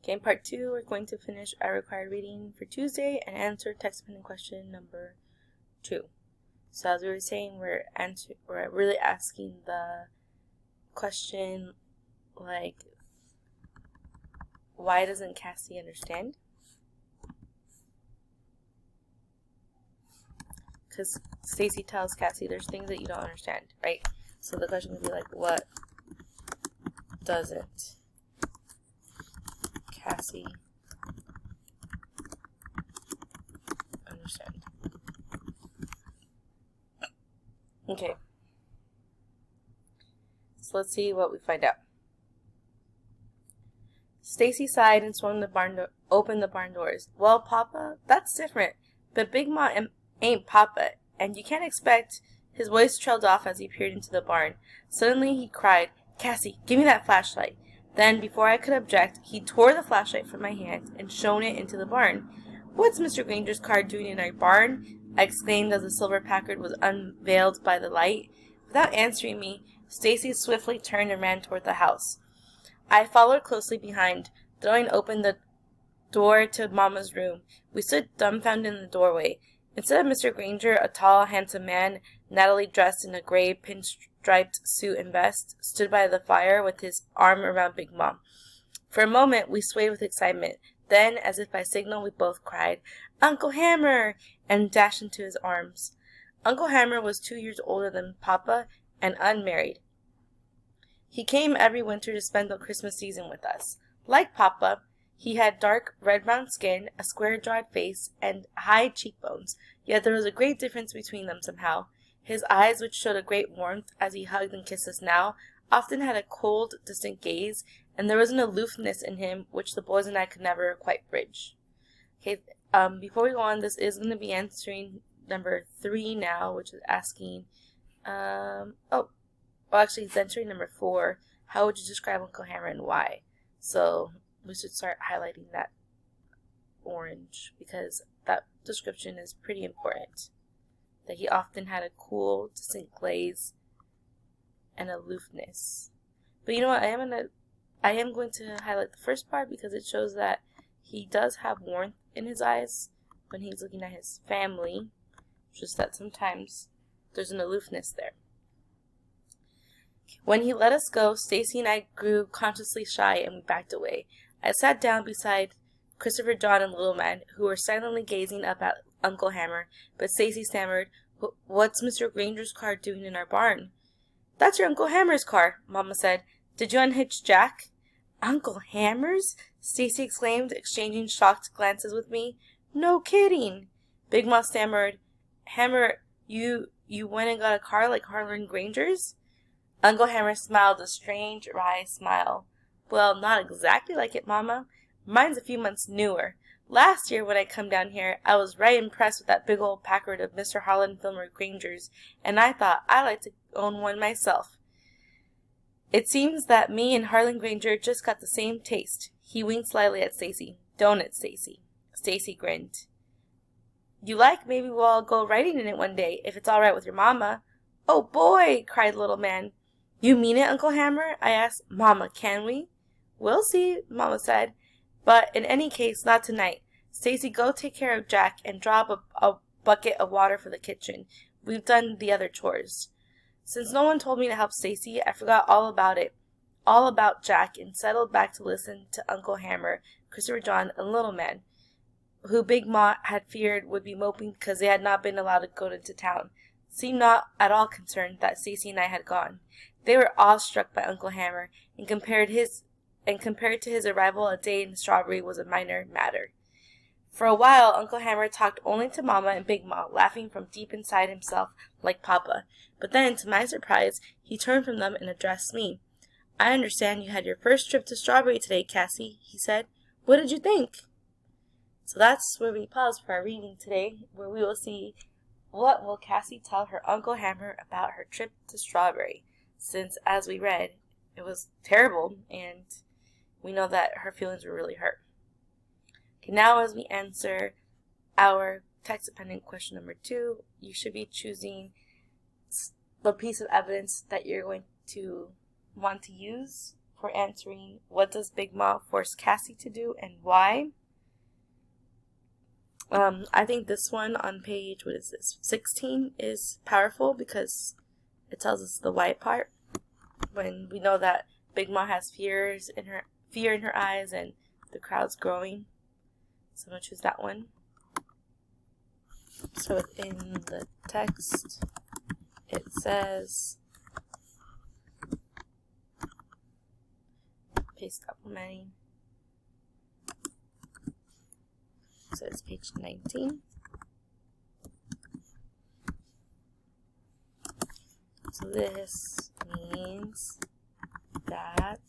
Okay, in part 2, we're going to finish our required reading for Tuesday and answer text-dependent question number 2. So as we were saying, we're really asking the question like, why doesn't Cassie understand? Because Stacy tells Cassie there's things that you don't understand, right? So the question would be like, what doesn't Cassie understand? Okay. So let's see what we find out. Stacy sighed and swung opened the barn doors. Well, Papa, that's different. But Big Ma ain't Papa, and you can't expect... His voice trailed off as he peered into the barn. Suddenly he cried, Cassie, give me that flashlight. Then, before I could object, he tore the flashlight from my hand and shone it into the barn. What's Mr. Granger's car doing in our barn? I exclaimed as the silver Packard was unveiled by the light. Without answering me, Stacy swiftly turned and ran toward the house. I followed closely behind, throwing open the door to Mama's room. We stood dumbfounded in the doorway. Instead of Mr. Granger, a tall, handsome man, nattily dressed in a gray pinstriped suit and vest, stood by the fire with his arm around Big Mom. For a moment, we swayed with excitement. Then, as if by signal, we both cried, Uncle Hammer! And dashed into his arms. Uncle Hammer was 2 years older than Papa and unmarried. He came every winter to spend the Christmas season with us. Like Papa, he had dark red-brown skin, a square-jawed face, and high cheekbones, yet there was a great difference between them somehow. His eyes, which showed a great warmth as he hugged and kissed us now, often had a cold, distant gaze, and there was an aloofness in him which the boys and I could never quite bridge. Okay, before we go on, this is going to be answering number 3 now, which is asking, actually, it's answering number 4. How would you describe Uncle Hammer and why? So we should start highlighting that orange because that description is pretty important. That he often had a cool, distant glaze and aloofness. But you know what? I am going to highlight the first part because it shows that he does have warmth in his eyes when he's looking at his family. Just that sometimes there's an aloofness there. When he let us go, Stacy and I grew consciously shy and we backed away. I sat down beside Christopher John and Little Man, who were silently gazing up at Uncle Hammer, but Stacy stammered, What's Mr. Granger's car doing in our barn? That's your Uncle Hammer's car, Mama said. Did you unhitch Jack? Uncle Hammer's? Stacy exclaimed, exchanging shocked glances with me. No kidding. Big Ma stammered, Hammer, you went and got a car like Harlan Granger's? Uncle Hammer smiled a strange, wry smile. Well, not exactly like it, Mama. Mine's a few months newer. Last year when I come down here, I was right impressed with that big old Packard of Mr. Harlan Fillmore Granger's, and I thought I'd like to own one myself. It seems that me and Harlan Granger just got the same taste. He winked slyly at Stacy. Don't it, Stacy? Stacy grinned. You like, maybe we'll all go riding in it one day, if it's all right with your Mama. Oh, boy, cried the little man. You mean it, Uncle Hammer? I asked. Mama, can we? We'll see, Mama said. But in any case, not tonight. Stacy, go take care of Jack and drop a bucket of water for the kitchen. We've done the other chores. Since no one told me to help Stacy, I forgot all about it, all about Jack, and settled back to listen to Uncle Hammer, Christopher John, and Little Man, who Big Ma had feared would be moping because they had not been allowed to go into town, seemed not at all concerned that Stacy and I had gone. They were awestruck by Uncle Hammer, and compared to his arrival, a day in Strawberry was a minor matter. For a while, Uncle Hammer talked only to Mama and Big Ma, laughing from deep inside himself like Papa. But then, to my surprise, he turned from them and addressed me. I understand you had your first trip to Strawberry today, Cassie, he said. What did you think? So that's where we pause for our reading today, where we will see what will Cassie tell her Uncle Hammer about her trip to Strawberry, since, as we read, it was terrible, and we know that her feelings were really hurt. Okay, now as we answer our text-dependent question number 2, you should be choosing the piece of evidence that you're going to want to use for answering what does Big Ma force Cassie to do and why. I think this one on page, 16 is powerful because it tells us the why part. When we know that Big Ma has fear in her eyes and the crowd's growing. So I'm going to choose that one. So within the text, it says, paste supplementing. So it's page 19. So this means that.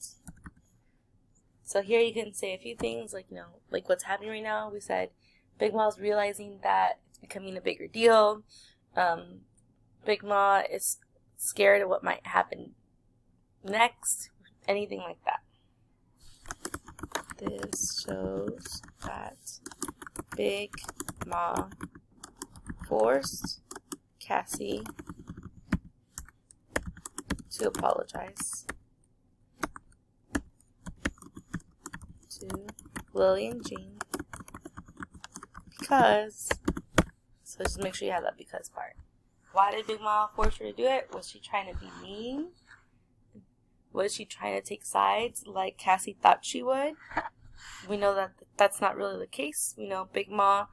So here you can say a few things like, like what's happening right now. We said Big Ma's realizing that it's becoming a bigger deal. Big Ma is scared of what might happen next. Anything like that. This shows that Big Ma forced Cassie to apologize to Lily and Jean because, so just make sure you have that because part. Why did Big Ma force her to do it? Was she trying to be mean? Was she trying to take sides like Cassie thought she would? We know that that's not really the case. We know Big Ma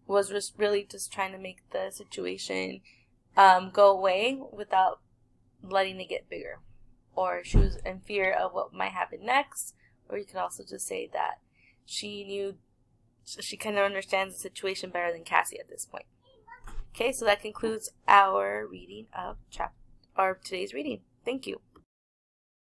was just really just trying to make the situation go away without letting it get bigger. Or she was in fear of what might happen next. Or you could also just say that she kind of understands the situation better than Cassie at this point. Okay, so that concludes our reading of today's reading. Thank you.